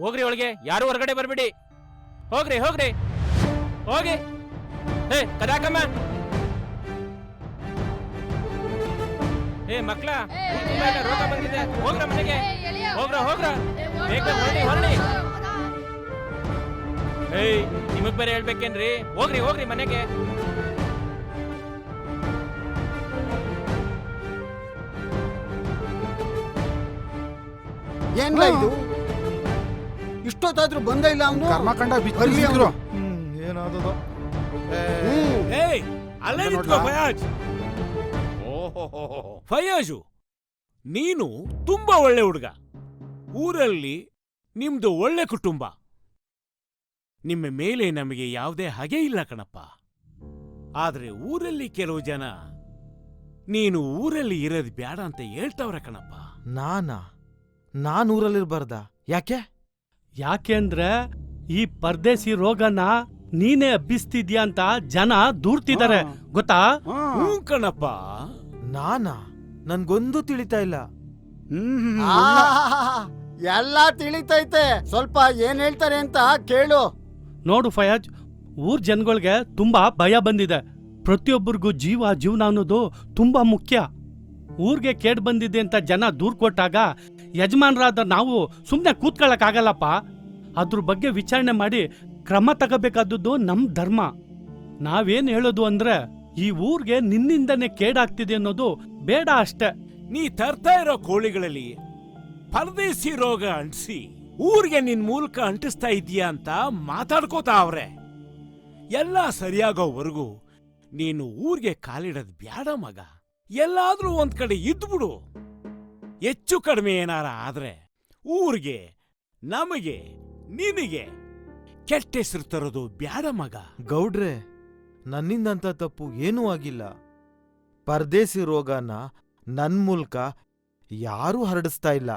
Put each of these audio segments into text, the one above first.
ಹೋಗ್ರಿ ಒಳಗೆ, ಯಾರು ಹೊರಗಡೆ ಬರ್ಬಿಡಿ. ಹೋಗ್ರಿ ಹೋಗ್ರಿ ಹೋಗಿ. ಹೇ ಕದಾಕಮ್ಮ, ಏ ಮಕ್ಳ, ರೋಗ ಬಂದಿದೆ, ಹೋಗ್ರ ಮನೆಗೆ, ಹೋಗ್ರ ಹೋಗ್ರ, ಬೇಗ ಹೊರಡಿ ಹೊರಡಿ. ಏಯ್ ನಿಮಗ್ ಬೇರೆ ಹೇಳ್ಬೇಕೇನ್ರಿ? ಹೋಗ್ರಿ ಹೋಗ್ರಿ ಮನೆಗೆ. ಏನ್ಲ ಇದು? ಇಷ್ಟೊತ್ತಾದ್ರೂ ಬಂದ ಇಲ್ಲ ಅವನು. ಕರ್ಮಕಂಡ ಬಿಚ್ಚಿದ್ರು. ಏನಾದದು? ಅಲ್ಲೇ ನಿಂತ್ಕೋ ಫಯಾಜ್. ಫಯಾಜು, ನೀನು ತುಂಬಾ ಒಳ್ಳೆ ಹುಡುಗ. ಊರಲ್ಲಿ ನಿಮ್ದು ಒಳ್ಳೆ ಕುಟುಂಬ. ನಿಮ್ಮ ಮೇಲೆ ನಮಗೆ ಯಾವುದೇ ಹಾಗೆ ಇಲ್ಲ ಕಣಪ್ಪ. ಆದ್ರೆ ಊರಲ್ಲಿ ಕೆಲವು ಜನ ನೀನು ಊರಲ್ಲಿ ಇರೋದು ಬ್ಯಾಡ ಅಂತ ಹೇಳ್ತಾವ್ರೆ ಕಣಪ್ಪ. ನಾನು ಊರಲ್ಲಿರ್ಬಾರ್ದ? ಯಾಕೆ? ಯಾಕೆಂದ್ರೆ ಈ ಪರ್ದೇಸಿ ರೋಗನ ನೀನೇ ಹಬ್ಬಿಸ್ತಿದ್ಯಾ ಅಂತ ಜನ ದೂರ್ತಿದ್ದಾರೆ, ಗೊತ್ತಾ? ಹ್ಞೂ ಕಣಪ್ಪ. ನನ್ಗೊಂದು ತಿಳಿತಾ ಇಲ್ಲ. ಎಲ್ಲ ತಿಳಿತೈತೆ. ಸ್ವಲ್ಪ ಏನ್ ಹೇಳ್ತಾರೆ ಅಂತ ಕೇಳು. ನೋಡು ಫಯಾಜ್, ಊರ್ ಜನಗಳಿಗೆ ತುಂಬಾ ಭಯ ಬಂದಿದೆ. ಪ್ರತಿಯೊಬ್ಬರಿಗೂ ಜೀವನ ಅನ್ನೋದು ತುಂಬಾ ಮುಖ್ಯ. ಊರ್ಗೆ ಕೇಡ್ ಬಂದಿದೆ ಅಂತ ಜನ ದೂರ್ ಕೊಟ್ಟಾಗ ಯಜಮಾನ್ರಾದ ನಾವು ಸುಮ್ನೆ ಕೂತ್ಕೊಳ್ಳಕ್ಕಾಗಲ್ಲಪ್ಪ. ಅದ್ರ ಬಗ್ಗೆ ವಿಚಾರಣೆ ಮಾಡಿ ಕ್ರಮ ತಗೋಬೇಕಾದದ್ದು ನಮ್ ಧರ್ಮ. ನಾವೇನ್ ಹೇಳೋದು ಅಂದ್ರೆ, ಈ ಊರ್ಗೆ ನಿನ್ನಿಂದನೇ ಕೇಡಾಗ್ತಿದೆ ಅನ್ನೋದು ಬೇಡ ಅಷ್ಟೆ. ನೀ ತರ್ತಾ ಇರೋ ಕೋಳಿಗಳಲ್ಲಿ ಪರದೇಸಿ ರೋಗ ಅಂಟಿಸಿ ಊರಿಗೆ ನಿನ್ ಮೂಲಕ ಅಂಟಿಸ್ತಾ ಇದೀಯಾ ಅಂತ ಮಾತಾಡ್ಕೋತಾ ಅವ್ರೆ. ಎಲ್ಲ ಸರಿಯಾಗೋವರೆಗೂ ನೀನು ಊರ್ಗೆ ಕಾಲಿಡೋದ್ ಬ್ಯಾಡ ಮಗ. ಎಲ್ಲಾದ್ರೂ ಒಂದ್ ಕಡೆ ಇದ್ಬಿಡು. ಹೆಚ್ಚು ಕಡಿಮೆ ಏನಾರ ಆದ್ರೆ ಊರಿಗೆ, ನಮಗೆ, ನಿನಗೆ ಕೆಟ್ಟ ಹೆಸರು ತರೋದು ಬ್ಯಾಡ ಮಗ. ಗೌಡ್ರೆ, ನನ್ನಿಂದಂತ ತಪ್ಪು ಏನೂ ಆಗಿಲ್ಲ. ಪರ್ದೇಸಿ ರೋಗನ ನನ್ ಮೂಲಕ ಯಾರೂ ಹರಡಿಸ್ತಾ ಇಲ್ಲ.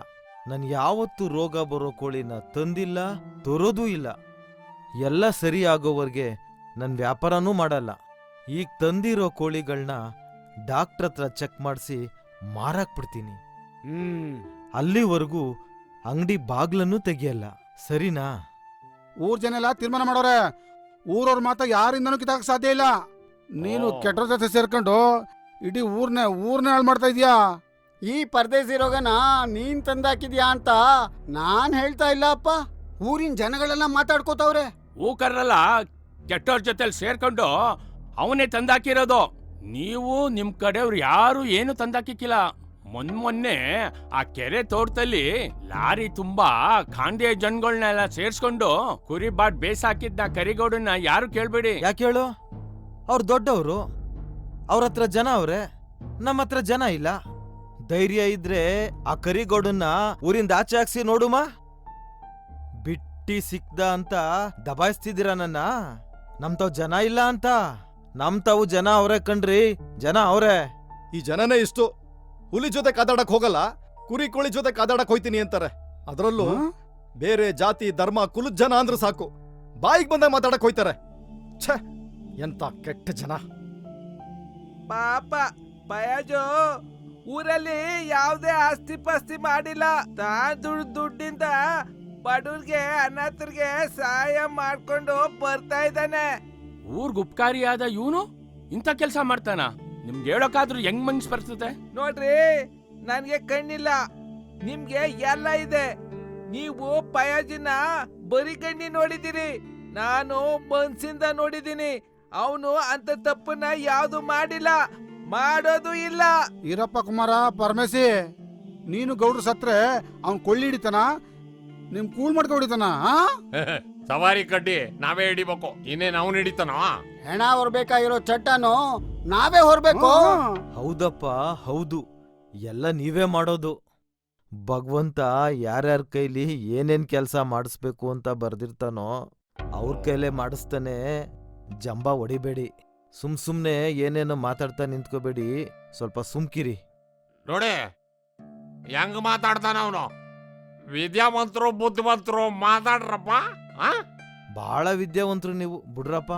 ನನ್ ಯಾವತ್ತೂ ರೋಗ ಬರೋ ಕೋಳಿನ ತಂದಿಲ್ಲ, ತರೋದೂ ಇಲ್ಲ. ಎಲ್ಲ ಸರಿ ಆಗೋವರೆಗೆ ನನ್ ವ್ಯಾಪಾರನೂ ಮಾಡಲ್ಲ. ಈಗ ತಂದಿರೋ ಕೋಳಿಗಳನ್ನ ಡಾಕ್ಟ್ರ್ ಹತ್ರ ಚೆಕ್ ಮಾಡಿಸಿ ಮಾರಾಕ್ಬಿಡ್ತೀನಿ. ಅಲ್ಲಿವರೆಗೂ ಅಂಗಡಿ ಬಾಗ್ಲನ್ನೂ ತೆಗಿಯಲ್ಲ, ಸರಿನಾ? ಊರ್ ಜನ ಎಲ್ಲ ತೀರ್ಮಾನ ಮಾಡೋರೆ. ಊರವ್ರ ಮಾತ ಯಾರಿಂದನೂ ಕಿತ್ತಾಕ್ ಸಾಧ್ಯ ಇಲ್ಲ. ನೀನು ಕೆಟ್ಟ ಜೊತೆ ಸೇರ್ಕೊಂಡು ಇಡೀ ಊರ್ನೇ ಹಾಳು ಮಾಡ್ತಾ ಇದೀಯಾ. ಈ ಪರದೇಸಿ ರೋಗನ ನೀನ್ ತಂದಾಕಿದ್ಯಾ ಅಂತ ನಾನ್ ಹೇಳ್ತಾ ಇಲ್ಲ ಅಪ್ಪ. ಊರಿನ ಜನಗಳೆಲ್ಲ ಮಾತಾಡ್ಕೋತಾವ್ರೆ. ಊಕರ್ರಲ್ಲ ಕೆಟ್ಟವ್ರ ಜೊತೆಲಿ ಸೇರ್ಕೊಂಡು ಅವನೇ ತಂದಾಕಿರೋದು. ನೀವು ನಿಮ್ ಕಡೆಯವ್ರು ಯಾರು ಏನು ತಂದಾಕಿಕ್ಕಿಲ್ಲ. ಮೊನ್ನೆ ಆ ಕೆರೆ ತೋಟದಲ್ಲಿ ಲಾರಿ ತುಂಬಾ ಖಾಂಡಿಯ ಜನಗಳನ್ನೆಲ್ಲ ಸೇರ್ಸ್ಕೊಂಡು ಕುರಿ ಬಾಟ್ ಬೇಸಾಕಿದ್ನ ಕರಿಗೌಡನ್ನ ಯಾರು ಕೇಳ್ಬೇಡಿ. ಯಾಕೆ ಹೇಳು? ಅವ್ರು ದೊಡ್ಡವರು, ಅವ್ರ ಹತ್ರ ಜನ ಅವ್ರೆ, ನಮ್ಮ ಹತ್ರ ಜನ ಇಲ್ಲ. ಧೈರ್ಯ ಇದ್ರೆ ಆ ಕರಿಗೌಡನ್ನ ಊರಿಂದ ಆಚೆ ಹಾಕ್ಸಿ ನೋಡುಮ. ಬಿಟ್ಟಿ ಸಿಕ್ದ ಅಂತ ದಬಾಯಿಸ್ತಿದ್ದೀರ ನನ್ನ. ನಮ್ತಾವ್ ಜನ ಇಲ್ಲ ಅಂತ. ನಮ್ತಾವು ಜನ ಅವ್ರೆ ಕಣ್ರಿ, ಜನ ಅವ್ರೆ. ಈ ಜನನೇ ಇಷ್ಟು. ಹುಲಿ ಜೊತೆ ಕಾದಾಡಕ್ ಹೋಗಲ್ಲ, ಕುರಿ ಕೋಳಿ ಜೊತೆ ಕಾದಾಡಕ್ ಹೋಯ್ತೀನಿ ಅಂತಾರೆ. ಅದರಲ್ಲೂ ಬೇರೆ ಜಾತಿ ಧರ್ಮ ಕುಲದ ಜನ ಅಂದ್ರೆ ಸಾಕು, ಬಾಯಿಗೆ ಬಂದ ಮಾತಾಡಕ್ ಹೋಯ್ತಾರೆ. ಛೆ, ಎಂತ ಕೆಟ್ಟ ಜನ. ಪಾಪ ಫಯಾಜು ಊರಲ್ಲಿ ಯಾವ್ದೇ ಆಸ್ತಿ ಪಾಸ್ತಿ ಮಾಡಿಲ್ಲ. ದುಡ್ಡಿಂದ ಬಡವ್ರಿಗೆ ಅನಾಥರಿಗೆ ಸಹಾಯ ಮಾಡ್ಕೊಂಡು ಬರ್ತಾ ಇದ್ದಾನೆ. ಊರ್ಗ್ ಉಪಕಾರಿಯಾದ ಇವನು ಇಂಥ ಕೆಲ್ಸ ಮಾಡ್ತಾನ? ನಿಮ್ಗೆ ಹೇಳೋಕಾದ್ರೂ ಹೆಂಗ್ ಮನ್ಸ್ ಬರ್ತದೆ? ನೋಡ್ರಿ, ನನ್ಗೆ ಕಣ್ಣಿಲ್ಲ, ನಿಮ್ಗೆ ಎಲ್ಲ ಇದೆ. ನೀವು ಫಯಾಜಿನ ಬರೀ ಕಣ್ಣಿ ನೋಡಿದಿರಿ, ನಾನು ಮನ್ಸಿಂದ ನೋಡಿದೀನಿ. ಅವನು ಅಂತ ತಪ್ಪನ್ನ ಯಾವ್ದು ಮಾಡಿಲ್ಲ, ಮಾಡೋದು ಇಲ್ಲ. ಈರಪ್ಪ ಕುಮಾರ ಪರಮೇಶಿ, ನೀನು ಗೌಡ್ರು ಸತ್ರೆ ಅವ್ನ್ ಕೊಳ್ಳಿ ಹಿಡಿತಾನ, ನಿಮ್ ಕೂಳ್ ಮಾಡ್ಕೊ ಹಿಡಿತಾನ. ಸವಾರಿ ಕಡ್ಡಿ ನಾವೇ ಹಿಡಿಬೇಕು, ಇನ್ನೇನ್ ಅವನು ಹಿಡಿತಾನ? ಹೆಣ ಹೊರ್ಬೇಕಾಗಿರೋ ಚಟ್ಟನು ನಾವೇ ಹೊರ್ಬೇಕು. ಹೌದಪ್ಪ, ಹೌದು, ಎಲ್ಲ ನೀವೇ ಮಾಡೋದು. ಭಗವಂತ ಯಾರ್ಯಾರ ಕೈಲಿ ಏನೇನ್ ಕೆಲ್ಸ ಮಾಡಿಸ್ಬೇಕು ಅಂತ ಬರ್ದಿರ್ತಾನೋ ಅವ್ರ ಕೈಲೇ ಮಾಡಿಸ್ತಾನೆ. ಜಂಬ ಹೊಡಿಬೇಡಿ, ಸುಮ್ನೆ ಏನೇನೋ ಮಾತಾಡ್ತಾ ನಿಂತ್ಕೋಬೇಡಿ, ಸ್ವಲ್ಪ ಸುಮ್ಕಿರಿ. ನೋಡಿ ಹೆಂಗ್ ಮಾತಾಡ್ತಾನ ಅವನು. ವಿದ್ಯಾವಂತರು ಬುದ್ಧಿವಂತರು ಮಾತಾಡ್ರಪ್ಪ. ಬಾಳ ವಿದ್ಯಾವಂತರು ನೀವು, ಬಿಡ್ರಪ್ಪ.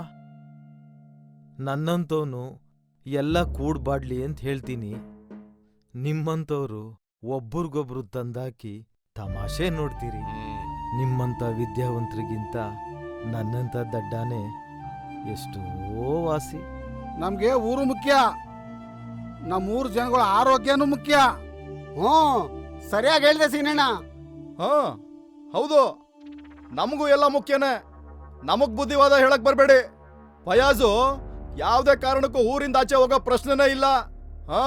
ನನ್ನಂತವನು ಎಲ್ಲ ಕೂಡ್ಬಾಡ್ಲಿ ಅಂತ ಹೇಳ್ತೀನಿ. ನಿಮ್ಮಂತವ್ರು ಒಬ್ರಿಗೊಬ್ರು ತಂದಾಕಿ ತಮಾಷೆ ನೋಡ್ತೀರಿ. ನಿಮ್ಮಂಥ ವಿದ್ಯಾವಂತರಿಗಿಂತ ನನ್ನಂಥ ದಡ್ಡಾನೆ ಎಷ್ಟೋ ವಾಸಿ. ನಮ್ಗೆ ಊರು ಮುಖ್ಯ, ನಮ್ಮೂರ್ ಜನಗಳ ಆರೋಗ್ಯನೂ ಮುಖ್ಯ. ಹ್ಞೂ ಸರಿಯಾಗಿ ಹೇಳ್ದೆ ಸೀನಣ್ಣ. ಹಾ ಹೌದು, ನಮಗೂ ಎಲ್ಲ ಮುಖ್ಯನೇ. ನಮಗ್ ಬುದ್ಧಿವಾದ ಹೇಳಕ್ ಬರ್ಬೇಡಿ. ಫಯಾಜು ಯಾವ್ದೇ ಕಾರಣಕ್ಕೂ ಊರಿಂದ ಆಚೆ ಹೋಗೋ ಪ್ರಶ್ನೆನೇ ಇಲ್ಲ. ಹಾ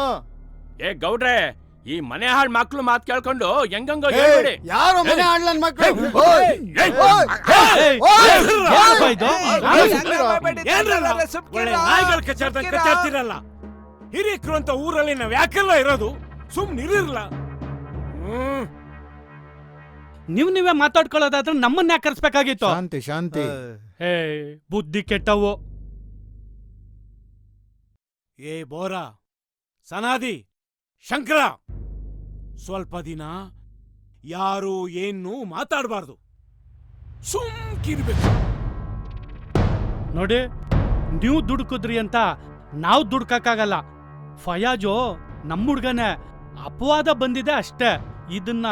ಏ ಗೌಡ್ರೆ, ಈ ಮನೆ ಹಾಳ್ ಮಕ್ಳು ಮಾತ್ ಕೇಳ್ಕೊಂಡು ಹೆಂಗಂಗೋ ಏ, ಹೇಳ್ಬೇಡಿ. ಯಾರು ಮನೆ ಆಡ್ಲನ್ ಮಕ್ಕಳು? ಏನಪ್ಪ ಇದು? ಏನ್ರಲ್ಲ ಒಳ್ಳೆ ನಾಯಿಗಳ ಕಚ್ಚಾಡ್ದಂಗ್ ಕಚ್ಚಾಡ್ತಿರಲ್ಲ. ಹಿರಿಯಕರು ಅಂತ ಊರಲ್ಲಿ ನಾವ್ ಯಾಕೆಲ್ಲ ಇರೋದು? ಸುಮ್ನಿರಲ್ಲ. ನೀವೇ ಮಾತಾಡ್ಕೊಳ್ಳೋದಾದ್ರೆ ನಮ್ಮನ್ನ ಯಾಕೆ ಕರ್ಸ್ಬೇಕಾಗಿತ್ತು? ಶಾಂತಿ ಶಾಂತಿ. ಏ ಬುದ್ಧಿ ಕೆಟ್ಟವು. ಏ ಬೋರ, ಸನಾದಿ, ಶಂಕರ, ಸ್ವಲ್ಪ ದಿನ ಯಾರು ಏನು ಮಾತಾಡಬಾರ್ದು, ಸುಮ್ಕಿರ್ಬೇಕು. ನೋಡಿ, ನೀವು ದುಡ್ಕುದ್ರಿ ಅಂತ ನಾವು ದುಡ್ಕಕ್ಕಾಗಲ್ಲ. ಫಯಾಜು ನಮ್ಮ ಹುಡ್ಗನೇ, ಅಪವಾದ ಬಂದಿದೆ ಅಷ್ಟೇ. ಇದನ್ನ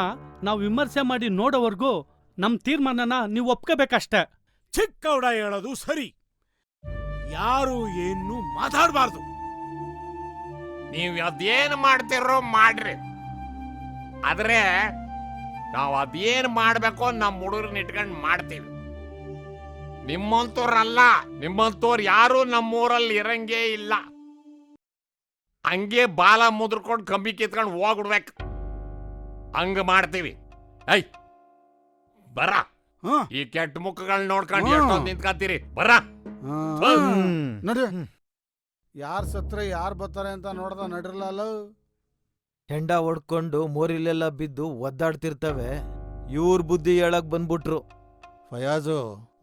ನಾವು ವಿಮರ್ಶೆ ಮಾಡಿ ನೋಡೋವರೆಗೂ ನಮ್ಮ ತೀರ್ಮಾನನ ನೀವು ಒಪ್ಕೋಬೇಕಷ್ಟೇ. ಚಿಕ್ಕೌಡ ಹೇಳೋದು ಸರಿ, ಯಾರು ಏನು ಮಾತಾಡಬಾರ್ದು. ನೀವ್ ಅದೇನ್ ಮಾಡ್ತಿರೋ ಮಾಡ್ರಿ, ಆದ್ರೆ ನಾವ್ ಅದೇನ್ ಮಾಡ್ಬೇಕೋ ನಮ್ ಹುಡುಗರನ್ನ ಇಟ್ಕೊಂಡ್ ಮಾಡ್ತೀವಿ. ನಿಮ್ಮಂತವ್ರಲ್ಲ, ನಿಮ್ಮಂತವ್ರು ಯಾರು ನಮ್ಮೂರಲ್ಲಿ ಇರಂಗೇ ಇಲ್ಲ. ಹಂಗೆ ಬಾಲ ಮುದ್ರಕೊಂಡು ಕಂಬಿ ಕಿತ್ಕೊಂಡು ಹೋಗ್ಬಿಡ್ಬೇಕು, ಹಂಗ ಮಾಡ್ತೀವಿ. ಐ ಬರ, ಈ ಕೆಟ್ಟ ಮುಖಗಳನ್ನ ನೋಡ್ಕೊಂಡು ಎಷ್ಟೊಂದು ನಿಂತ್ಕೊಂತೀರಿ. ಬರ ನಡಿ, ಯಾರ್ ಸತ್ರೆ ಯಾರ್ ಬರ್ತಾರೆ ಅಂತ ನೋಡ್ದ ನಡಿರ್ಲಲ್ಲ. ಹೆಂಡ ಹೊಡ್ಕೊಂಡು ಮೋರಿಲೆಲ್ಲ ಬಿದ್ದು ಒದ್ದಾಡ್ತಿರ್ತವೆ. ಇವ್ರ ಬುದ್ಧಿ ಹೇಳಕ್ ಬಂದ್ಬಿಟ್ರು. ಫಯಾಜು,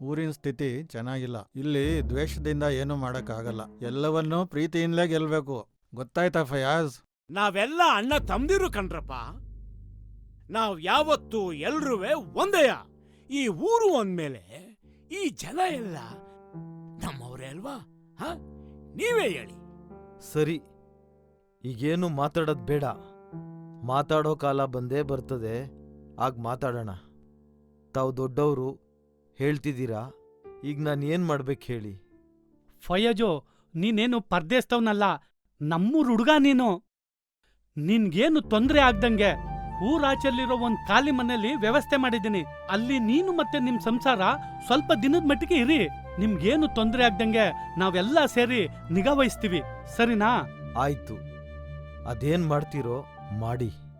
ಊರಿನ ಸ್ಥಿತಿ ಚೆನ್ನಾಗಿಲ್ಲ. ಇಲ್ಲಿ ದ್ವೇಷದಿಂದ ಏನು ಮಾಡಕ್ಕಾಗಲ್ಲ. ಎಲ್ಲವನ್ನೂ ಪ್ರೀತಿಯಿಂದಲೇ ಗೆಲ್ಬೇಕು. ಗೊತ್ತಾಯ್ತಾ ಫಯಾಜ್? ನಾವೆಲ್ಲ ಅಣ್ಣ ತಮ್ದಿರು ಕಣ್ರಪ್ಪ. ನಾವ್ ಯಾವತ್ತೂ ಎಲ್ರುವೆ ಒಂದೇಯ. ಈ ಊರು ಅಂದ್ಮೇಲೆ ಈ ಜನ ಎಲ್ಲ ನಮ್ಮವ್ರೇ ಅಲ್ವಾ? ಹ, ನೀವೇ ಹೇಳಿ. ಸರಿ, ಈಗೇನು ಮಾತಾಡೋದ್ ಬೇಡ. ಮಾತಾಡೋ ಕಾಲ ಬಂದೇ ಬರ್ತದೆ, ಆಗ ಮಾತಾಡೋಣ. ತಾವು ದೊಡ್ಡವರು ಹೇಳ್ತಿದ್ದೀರಾ, ಈಗ ನಾನು ಏನ್ ಮಾಡ್ಬೇಕು ಹೇಳಿ? ಫಯಾಜು, ನೀನೇನು ಪರ್ದೇಸ್ತವ್ನಲ್ಲ, ನಮ್ಮೂರ್ ಹುಡುಗ ನೀನು. ನಿನ್ಗೇನು ತೊಂದರೆ ಆಗ್ದಂಗೆ ಊರಾಚೆಲ್ಲಿರೋ ಒಂದ್ ಖಾಲಿ ಮನೇಲಿ ವ್ಯವಸ್ಥೆ ಮಾಡಿದ್ದೀನಿ. ಅಲ್ಲಿ ನೀನು ಮತ್ತೆ ನಿಮ್ ಸಂಸಾರ ಸ್ವಲ್ಪ ದಿನದ ಮಟ್ಟಿಗೆ ಇರಿ. ನಿಮ್ಗೇನು ತೊಂದರೆ ಆಗ್ದಂಗೆ ನಾವೆಲ್ಲ ಸೇರಿ ನಿಗಾ ವಹಿಸ್ತೀವಿ, ಸರಿನಾ? ಆಯ್ತು, ಅದೇನ್ ಮಾಡ್ತೀರೋ ಮಾಡಿ.